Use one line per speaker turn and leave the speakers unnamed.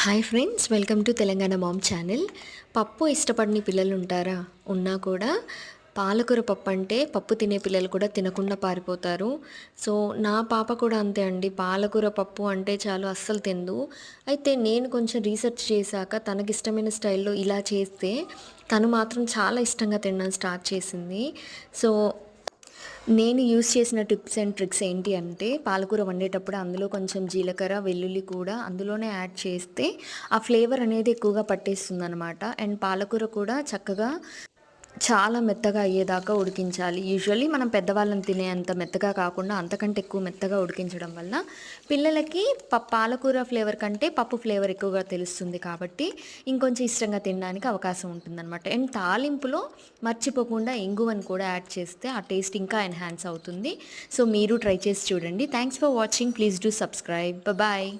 Hi friends, welcome to Telangana ma'am channel. పప్పు ఇష్టపడని పిల్లలు ఉంటారా? ఉన్నా కూడా పాలకూర పప్పు అంటే పప్పు తినే పిల్లలు కూడా తినకుండా పారిపోతారు. సో నా పాప కూడా అంతే అండి. పాలకూర పప్పు అంటే చాలు అస్సలు తినదు. అయితే నేను కొంచెం రీసెర్చ్ చేశాక తనకిష్టమైన స్టైల్లో ఇలా చేస్తే తను మాత్రం చాలా ఇష్టంగా తినడం స్టార్ట్ చేసింది. సో నేను యూజ్ చేసిన టిప్స్ అండ్ ట్రిక్స్ ఏంటి అంటే, పాలకూర వండేటప్పుడు అందులో కొంచెం జీలకర్ర, వెల్లుల్లి కూడా అందులోనే యాడ్ చేస్తే ఆ ఫ్లేవర్ అనేది ఎక్కువగా పట్టేస్తుందనమాట. అండ్ పాలకూర కూడా చక్కగా చాలా మెత్తగా అయ్యేదాకా ఉడికించాలి. యూజువల్లీ మనం పెద్దవాళ్ళని తినే అంత మెత్తగా కాకుండా అంతకంటే ఎక్కువ మెత్తగా ఉడికించడం వల్ల పిల్లలకి పాలకూర ఫ్లేవర్ కంటే పప్పు ఫ్లేవర్ ఎక్కువగా తెలుస్తుంది కాబట్టి ఇంకొంచెం ఇష్టంగా తినడానికి అవకాశం ఉంటుందన్నమాట. అండ్ తాలింపులో మర్చిపోకుండా ఇంగువను కూడా యాడ్ చేస్తే ఆ టేస్ట్ ఇంకా ఎన్హాన్స్ అవుతుంది. సో మీరు ట్రై చేసి చూడండి. Thanks for watching. Please do subscribe. Bye.